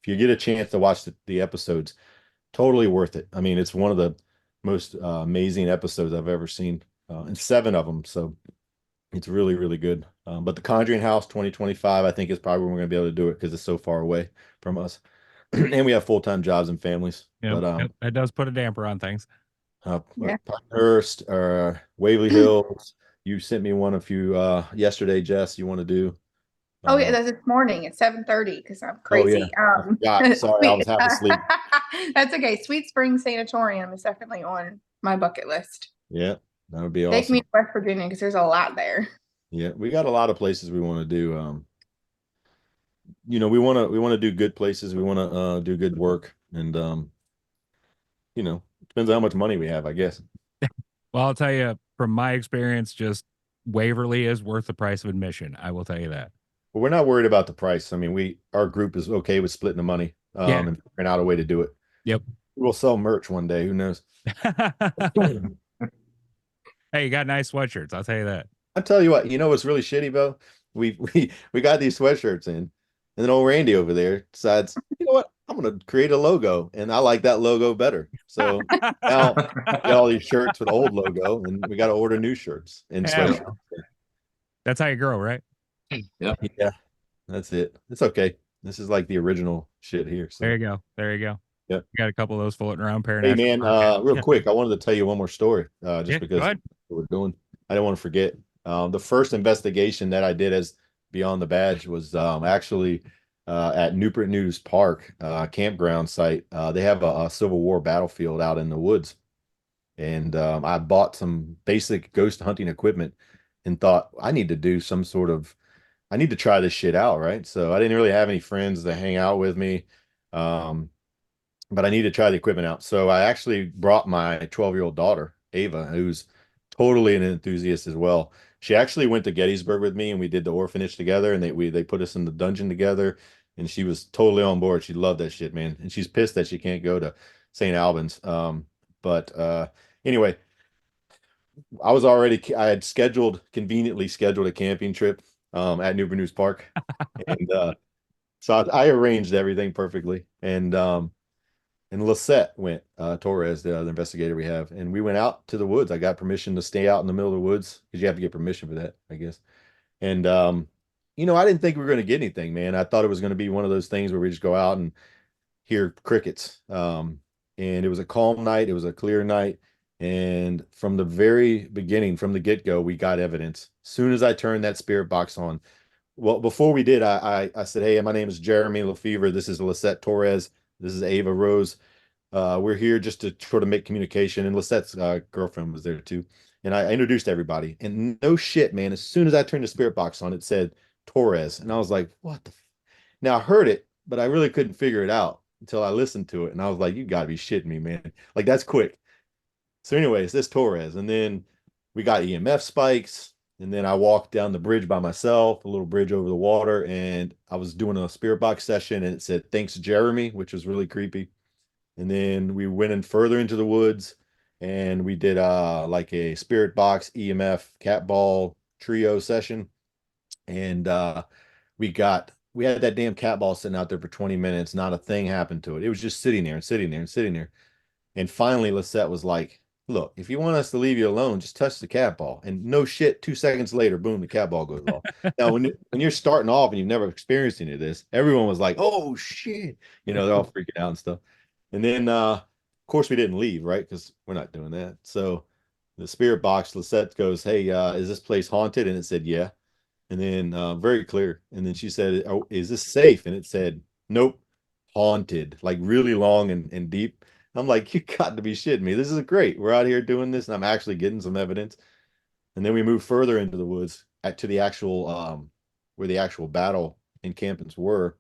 If you get a chance to watch the episodes, totally worth it. It's one of the most amazing episodes I've ever seen, and 7 of them. So it's really, really good. But the Conjuring House 2025, I think, is probably when we're going to be able to do it because it's so far away from us. And we have full-time jobs and families. Yeah, but it does put a damper on things. Yeah. Pinehurst or Waverly Hills. You sent me one a few yesterday, Jess. You want to do? Oh yeah, that's this morning at 7:30 because I'm Oh, crazy. sorry, I was half asleep. That's okay. Sweet Spring Sanatorium is definitely on my bucket list. Yeah, that would be Take awesome. me to West Virginia because there's a lot there. Yeah, we got a lot of places we want to do. We want to do good places. We want to do good work, and depends on how much money we have, I guess. Well, I'll tell you from my experience, just Waverly is worth the price of admission. I will tell you that. But we're not worried about the price. Our group is okay with splitting the money, and figuring out a way to do it. Yep. We'll sell merch one day. Who knows? Hey, you got nice sweatshirts. I'll tell you that. I tell you what, what's really shitty, Bo? We got these sweatshirts in, and then old Randy over there decides, you know what? I'm gonna create a logo, and I like that logo better. So now we got all these shirts with the old logo, and we got to order new shirts and sweatshirts. That's how you grow, right? Yeah. Yeah, that's it. It's okay. This is like the original shit here. So. There you go. There you go. Yeah. You got a couple of those floating around. Hey man, real quick, I wanted to tell you one more story, just because we're doing. I don't want to forget. The first investigation that I did as Beyond the Badge was actually at Newport News Park campground site. They have a Civil War battlefield out in the woods, and I bought some basic ghost hunting equipment and thought I need to try this shit out, right? So I didn't really have any friends to hang out with me. but I need to try the equipment out. So I actually brought my 12-year-old daughter, Ava, who's totally an enthusiast as well. She actually went to Gettysburg with me and we did the orphanage together and they put us in the dungeon together and she was totally on board. She loved that shit, man. And she's pissed that she can't go to St. Albans. But anyway, I had conveniently scheduled a camping trip at Newport News Park. And so I arranged everything perfectly. And Lisette went, Torres, the other investigator we have, and we went out to the woods. I got permission to stay out in the middle of the woods because you have to get permission for that, I guess. And I didn't think we were going to get anything, man. I thought it was going to be one of those things where we just go out and hear crickets. And it was a calm night. It was a clear night. And from the very beginning, from the get-go, we got evidence. As soon as I turned that spirit box on, well, before we did, I said, "Hey, my name is Jeremy Lefevre. This is Lisette Torres. This is Ava Rose. We're here just to sort of make communication." And Lisette's girlfriend was there too. And I introduced everybody. And no shit, man. As soon as I turned the spirit box on, it said Torres. And I was like, what the? Now I heard it, but I really couldn't figure it out until I listened to it. And I was like, you got to be shitting me, man. Like, that's quick. So, anyways, this Torres. And then we got EMF spikes. And then I walked down the bridge by myself, a little bridge over the water. And I was doing a spirit box session and it said, "Thanks, Jeremy," which was really creepy. And then we went in further into the woods and we did like a spirit box EMF cat ball trio session. And we had that damn cat ball sitting out there for 20 minutes. Not a thing happened to it. It was just sitting there and sitting there and sitting there. And finally Lisette was like, "Look, if you want us to leave you alone, just touch the cat ball." And no shit, 2 seconds later, boom, the cat ball goes off. Now, when you're starting off and you've never experienced any of this, everyone was like, "Oh shit," they're all freaking out and stuff. And then, of course, we didn't leave, right? Because we're not doing that. So the spirit box, Lisette goes, "Hey, is this place haunted?" And it said, "Yeah." And then very clear. And then she said, "Oh, is this safe?" And it said, "Nope, haunted," like really long and deep. I'm like, you got to be shitting me. This is great. We're out here doing this, and I'm actually getting some evidence. And then we moved further into the woods to the actual where the actual battle encampments were,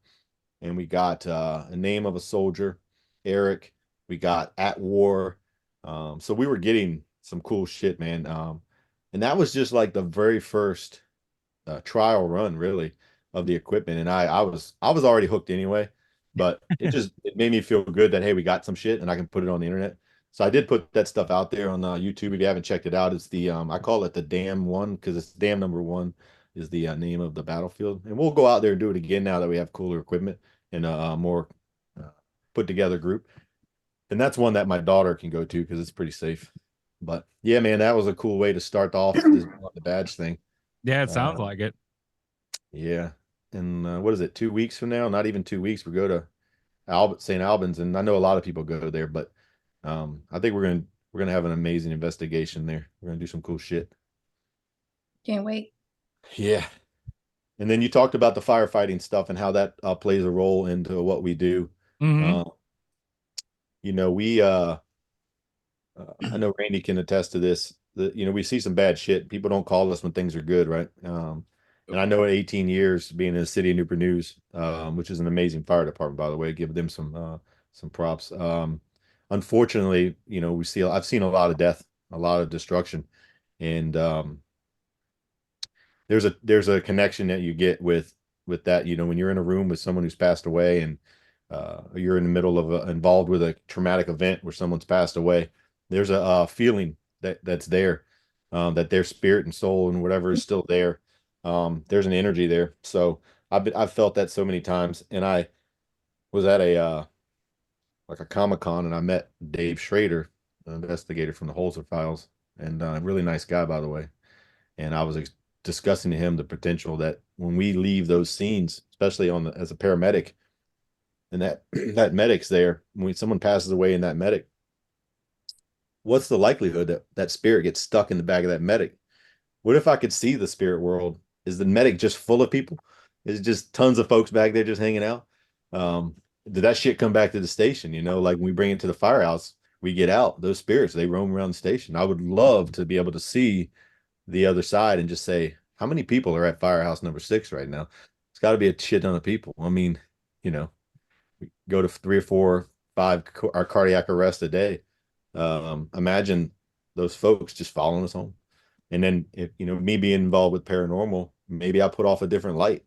and we got a name of a soldier, Eric. We got "at war." So we were getting some cool shit, man. And that was just like the very first trial run, really, of the equipment. And I was already hooked anyway, but it made me feel good that, hey, we got some shit and I can put it on the internet. So I did put that stuff out there on YouTube. If you haven't checked it out, it's the I call it the Dam One because it's Dam number one is the name of the battlefield. And we'll go out there and do it again now that we have cooler equipment and a more put together group. And that's one that my daughter can go to because it's pretty safe. But yeah, man, that was a cool way to start off the badge thing. Yeah, it sounds like it. Yeah. And what is it, 2 weeks from now? Not even 2 weeks. We go to St. Albans, and I know a lot of people go there, but I think we're gonna have an amazing investigation there. We're gonna do some cool shit. Can't wait. Yeah. And then you talked about the firefighting stuff and how that plays a role into what we do. Mhm. We I know Randy can attest to this. We see some bad shit. People don't call us when things are good, right? And I know 18 years being in the city of Newport News, which is an amazing fire department, by the way, give them some props. Unfortunately, I've seen a lot of death, a lot of destruction, and there's a connection that you get with that. When you're in a room with someone who's passed away, and you're in the middle of involved with a traumatic event where someone's passed away, there's a feeling that's there, that their spirit and soul and whatever is still there. There's an energy there. So I've felt that so many times. And I was at a like a Comic-Con and I met Dave Schrader, an investigator from the Holzer Files, and a really nice guy, by the way. And I was discussing to him the potential that when we leave those scenes, especially as a paramedic, and that that medic's there, when someone passes away in that medic, what's the likelihood that that spirit gets stuck in the back of that medic? What if I could see the spirit world? Is the medic just full of people? Is it just tons of folks back there just hanging out? Did that shit come back to the station? Like when we bring it to the firehouse, we get out. Those spirits, they roam around the station. I would love to be able to see the other side and just say, how many people are at firehouse number 6 right now? It's got to be a shit ton of people. I mean, we go to 3 or 4 our cardiac arrests a day. Imagine those folks just following us home. And then if me being involved with paranormal, maybe I put off a different light,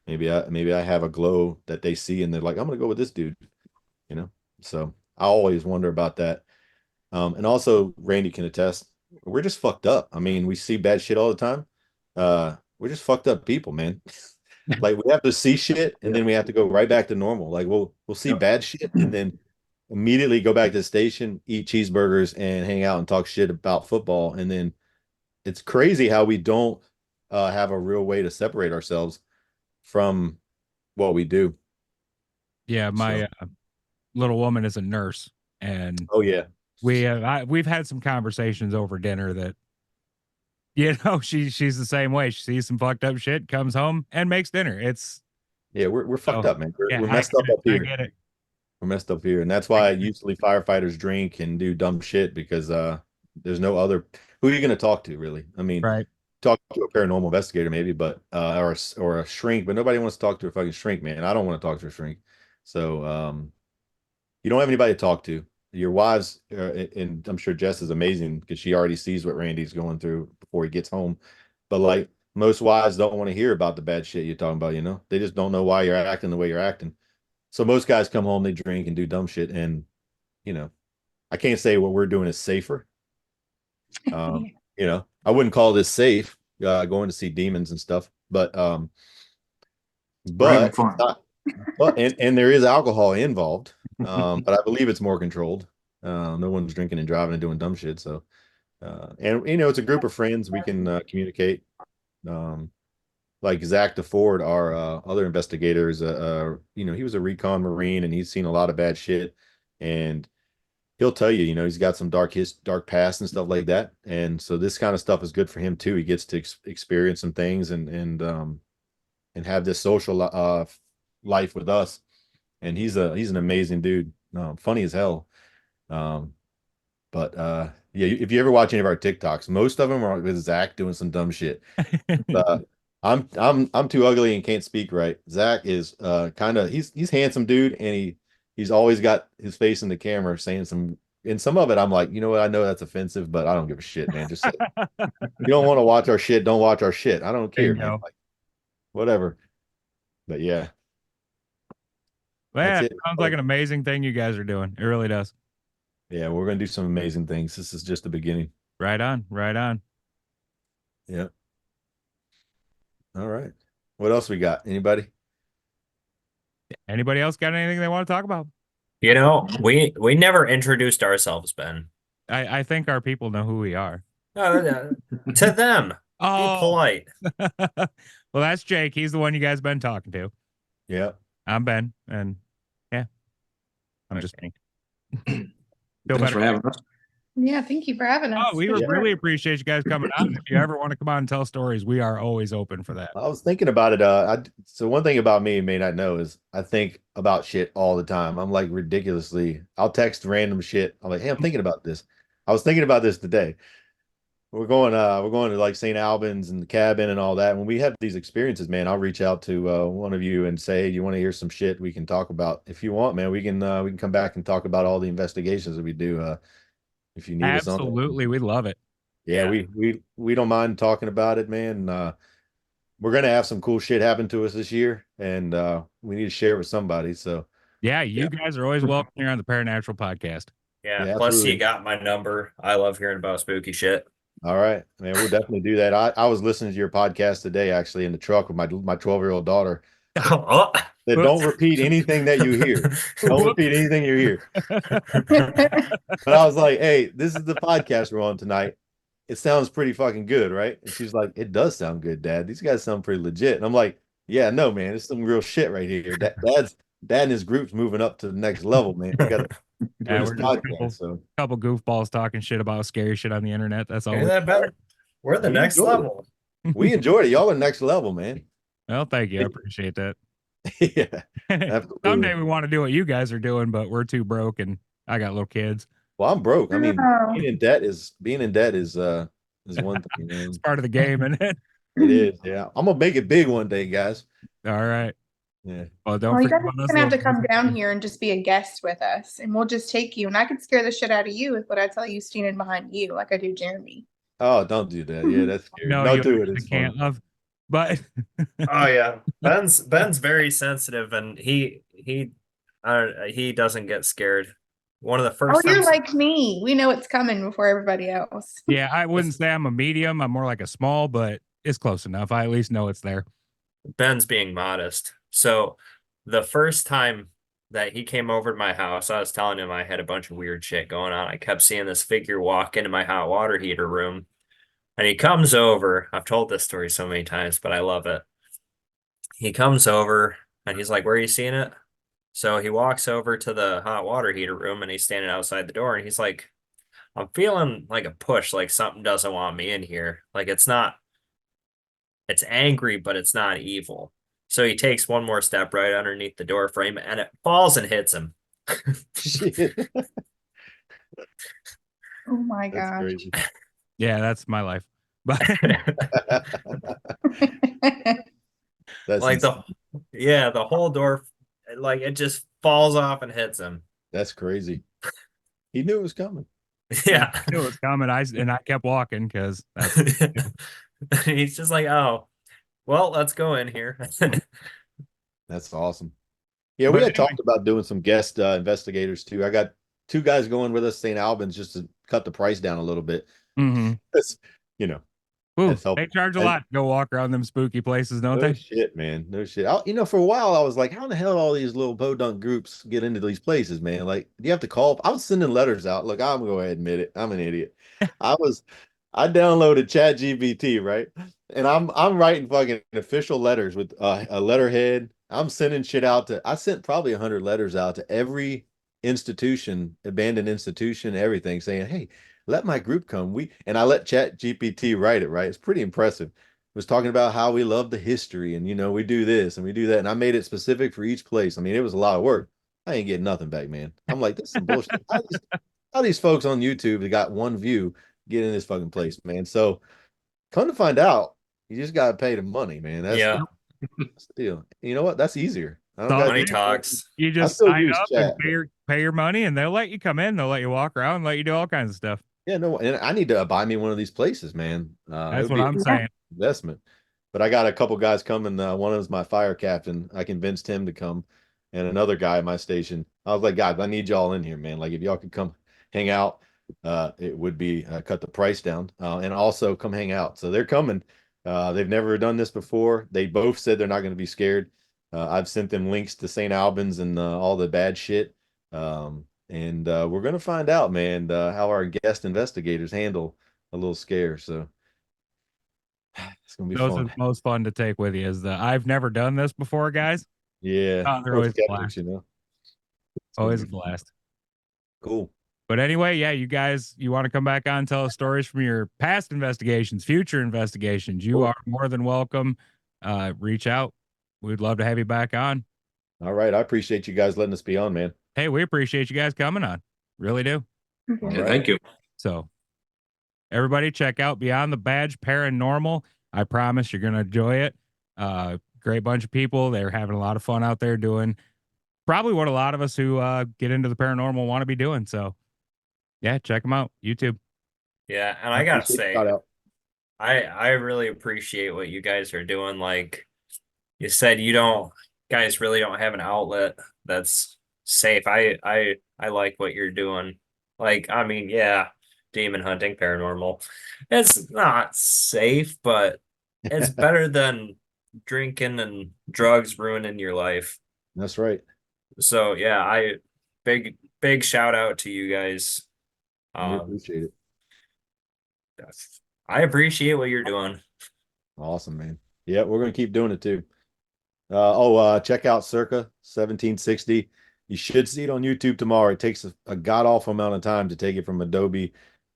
maybe I have a glow that they see and they're like, I'm gonna go with this dude, you know. So I always wonder about that. And also Randy can attest, we're just fucked up. I mean, we see bad shit all the time. We're just fucked up people, man. Like we have to see shit and then we have to go right back to normal. Like we'll see bad shit and then immediately go back to the station, eat cheeseburgers and hang out and talk shit about football. And then it's crazy how we don't have a real way to separate ourselves from what we do. Yeah, my little woman is a nurse, and oh yeah, we've had some conversations over dinner that she's the same way. She sees some fucked up shit, comes home and makes dinner. It's we're fucked up, man. We're messed up I here. get it. We're messed up here, and that's why usually firefighters drink and do dumb shit because there's no other. Who are you going to talk to, really? I mean, right. Talk to a paranormal investigator maybe, but or a shrink, but nobody wants to talk to a fucking shrink, man. I don't want to talk to a shrink. So you don't have anybody to talk to. Your wives, and I'm sure Jess is amazing because she already sees what Randy's going through before he gets home. But like most wives don't want to hear about the bad shit you're talking about, They just don't know why you're acting the way you're acting. So most guys come home, they drink and do dumb shit. And, I can't say what we're doing is safer. I wouldn't call this safe, going to see demons and stuff, but and there is alcohol involved, but I believe it's more controlled. No one's drinking and driving and doing dumb shit. So, and it's a group of friends. We can communicate. Like Zach DeFord, our other investigator, is he was a recon Marine and he's seen a lot of bad shit, and he'll tell you, he's got some dark past and stuff like that. And so this kind of stuff is good for him too. He gets to experience some things and have this social life with us. And he's an amazing dude. Funny as hell. But yeah, if you ever watch any of our TikToks, most of them are with Zach doing some dumb shit. I'm too ugly and can't speak right. Zach is kind of he's handsome dude, and he's always got his face in the camera saying some of it I'm like, you know what, I know that's offensive, but I don't give a shit, man. Just say, you don't want to watch our shit, don't watch our shit. I don't care, man. Like, whatever. But yeah. Well, it sounds like an amazing thing you guys are doing. It really does. Yeah, we're gonna do some amazing things. This is just the beginning. Right on. Yeah. All right. What else we got? Anybody else got anything they want to talk about? We never introduced ourselves, Ben. I think our people know who we are. To them. Be polite. Well, that's Jake. He's the one you guys been talking to. Yeah. I'm Ben, and yeah, I'm just kidding. Thanks for having us. Yeah, thank you for having us. Oh, we really appreciate you guys coming on. If you ever want to come on and tell stories, we are always open for that. I was thinking about it. So one thing about me you may not know is I think about shit all the time. I'm like I'll text random shit. I'm like, hey, I'm thinking about this. I was thinking about this today. We're going to like St. Albans and the cabin and all that. When we have these experiences, man, I'll reach out to one of you and say, hey, you want to hear some shit we can talk about? If you want, man, we can come back and talk about all the investigations that we do. If you need us on. Absolutely, we love it. Yeah, we don't mind talking about it, man. We're gonna have some cool shit happen to us this year, and we need to share it with somebody. So yeah, you guys are always welcome here on the Paranatural Podcast. Yeah, plus absolutely. You got my number. I love hearing about spooky shit. All right, man, we'll definitely do that. I was listening to your podcast today, actually, in the truck with my 12-year-old daughter. That don't repeat anything that you hear. Don't repeat anything you hear. But I was like, hey, this is the podcast we're on tonight. It sounds pretty fucking good, right? And she's like, it does sound good, Dad. These guys sound pretty legit. And I'm like, yeah, no, man, it's some real shit right here. Dad and his group's moving up to the next level, man. We got we're just a couple goofballs talking shit about scary shit on the internet. That's all. We're the next level. We enjoyed it. Y'all are next level, man. Well, thank you. I appreciate that. Yeah. Absolutely. Someday we want to do what you guys are doing, but we're too broke and I got little kids. Well, I'm broke. I mean, being in debt is one thing. It's part of the game, isn't it? It is. Yeah. I'm gonna make it big one day, guys. All right. Yeah. Well, don't Well, you forget guys about are us. gonna have to little come guys. down here and just be a guest with us, and we'll just take you. And I could scare the shit out of you with what I tell you standing behind you, like I do Jeremy. Oh, don't do that. Yeah, that's scary. No, No, you do it. actually It's fun. can't love. But Oh yeah, Ben's very sensitive, and he doesn't get scared. One of the Oh, first you're times, like me. We know it's coming before everybody else. yeah, I wouldn't say I'm a medium. I'm more like a small, but it's close enough. I at least know it's there. Ben's being modest. So the first time that he came over to my house, I was telling him I had a bunch of weird shit going on. I kept seeing this figure walk into my hot water heater room, and he comes over. I've told this story so many times, but I love it. He comes over and he's like, "Where are you seeing it?" So he walks over to the hot water heater room and he's standing outside the door and he's like, "I'm feeling like a push, like something doesn't want me in here. Like it's angry, but it's not evil." So he takes one more step right underneath the door frame and it falls and hits him. Shit. Oh my That's gosh. crazy. Yeah, that's my life. But That's Like insane. the whole door, like it just falls off and hits him. That's crazy. He knew it was coming. Yeah. I knew it was coming. I kept walking because that's He's just like, "Oh, well, let's go in here." That's awesome. Yeah, we But had anyway, talked about doing some guest investigators too. I got two guys going with us, St. Albans, just to cut the price down a little bit. mhm. That's, you know, Ooh, that's helpful. they charge a lot to go walk around them spooky places, don't No they? shit, man. No shit. For a while I was like, how in the hell all these little podunk groups get into these places, man? Like, do you have to call? I was sending letters out. Look, I'm gonna go ahead and admit it. I'm an idiot. I was I downloaded Chat GPT, right? And I'm writing fucking official letters with a letterhead. I'm sending shit out to I sent probably 100 letters out to every institution, abandoned institution, everything, saying, hey, let my group come. And I let Chat GPT write it, right? It's pretty impressive was talking about how we love the history and we do this and we do that. And I made it specific for each place. I mean, it was a lot of work. I ain't getting nothing back, man. I'm like, this is some bullshit. How these folks on YouTube that got one view get in this fucking place, man? So come to find out, you just gotta pay the money, man. That's Yeah. the deal. You know what? That's easier. I don't So gotta Money do talks. you I just still sign use up and chat. pay your money, and they'll let you come in. They'll let you walk around, let you do all kinds of stuff. Yeah, no, and I need to buy me one of these places, man. It That's would what be I'm an saying. investment. But I got a couple guys coming. One of them's my fire captain. I convinced him to come, and another guy at my station. I was like, guys, I need y'all in here, man. Like, if y'all could come hang out, it would be cut the price down, and also come hang out. So they're coming. They've never done this before. They both said they're not going to be scared. I've sent them links to St. Albans and all the bad shit. And we're going to find out, man, how our guest investigators handle a little scare. So it's going to be Those are fun. the most fun to take with you. Is the I've never done this before, guys. Yeah. Oh, they're Or always a skeptics, blast. It's going Always to a be fun. blast. Cool. But anyway, yeah, you guys, you want to come back on and tell us stories from your past investigations, future investigations, you Cool. are more than welcome. Reach out. We'd love to have you back on. All right. I appreciate you guys letting us be on, man. Hey, we appreciate you guys coming on. Really do. All Yeah, right. thank you. So everybody check out Beyond the Badge Paranormal. I promise you're going to enjoy it. Great bunch of people. They're having a lot of fun out there doing probably what a lot of us who get into the paranormal want to be doing. So yeah, check them out. YouTube. Yeah, and I gotta Appreciate the say, shout out. I really appreciate what you guys are doing. Like you said, you don't guys really don't have an outlet that's safe. I like what you're doing. Like, I mean, yeah, demon hunting, paranormal. It's not safe, but it's better than drinking and drugs ruining your life. That's right. So yeah, I big shout out to you guys. We Um, appreciate it. I appreciate what you're doing. Awesome, man. Yeah, we're going to keep doing it too. Check out Circa 1760. You should see it on YouTube tomorrow. It takes a god awful amount of time to take it from Adobe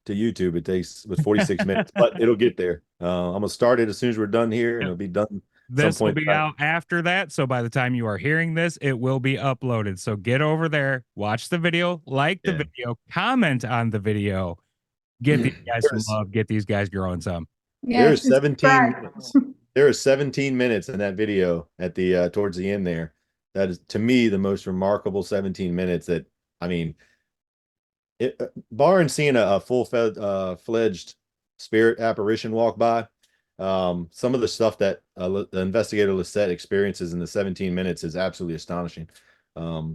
to YouTube. It takes with 46 minutes, but it'll get there. I'm gonna start it as soon as we're done here, and it'll be done some This will point. be out after that. So by the time you are hearing this, it will be uploaded. So get over there, watch the video, like the Yeah. video, comment on the video, get these guys some There's- love, get these guys growing some. There's Yes, and 17 subscribe. minutes. There is 17 minutes in that video at the towards the end there. that is to me the most remarkable 17 minutes that, I mean, barring seeing a fledged spirit apparition walk by, some of the stuff that the investigator Lisette experiences in the 17 minutes is absolutely astonishing.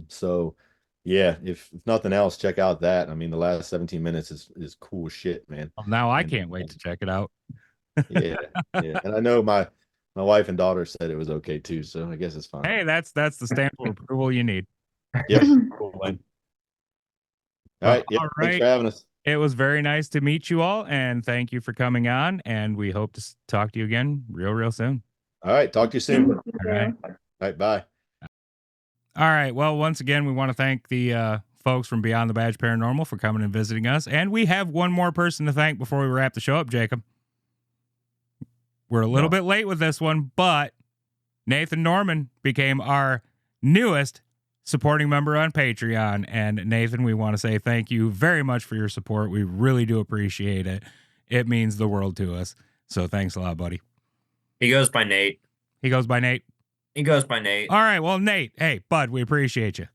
So yeah, if nothing else, check out that. I mean, the last 17 minutes is cool shit, man. Well, now I And, can't wait to check it out. yeah, yeah. And I know my wife and daughter said it was okay too, so I guess it's fine. Hey, that's the stamp of approval you need. Yep. Cool, man. All right. Yeah. All Thanks right. for having us. It was very nice to meet you all, and thank you for coming on. And we hope to talk to you again real soon. All right. Talk to you soon. All All right. right. Bye. All right. Well, once again, we want to thank the folks from Beyond the Badge Paranormal for coming and visiting us. And we have one more person to thank before we wrap the show up, Jacob. We're a little bit late with this one, but Nathan Norman became our newest supporting member on Patreon. And Nathan, we want to say thank you very much for your support. We really do appreciate it. It means the world to us. So thanks a lot, buddy. He goes by Nate. He goes by Nate. He goes by Nate. All right. Well, Nate, hey, bud, we appreciate you.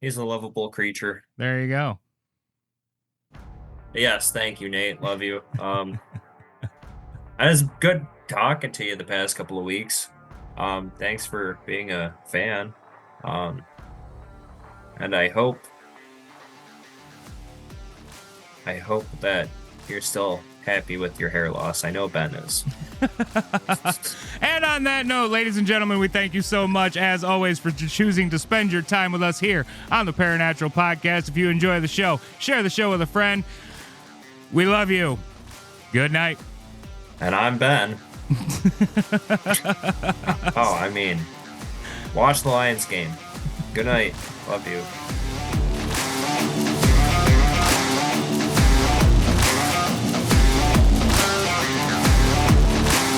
He's a lovable creature. There you go. Yes, thank you, Nate. Love you. It was good talking to you the past couple of weeks. Thanks for being a fan. And I hope that you're still happy with your hair loss. I know Ben is. And on that note, ladies and gentlemen, we thank you so much, as always, for choosing to spend your time with us here on the Paranatural Podcast. If you enjoy the show, share the show with a friend. We love you. Good night. And I'm Ben. Oh, I mean, watch the Lions game. Good night. Love you.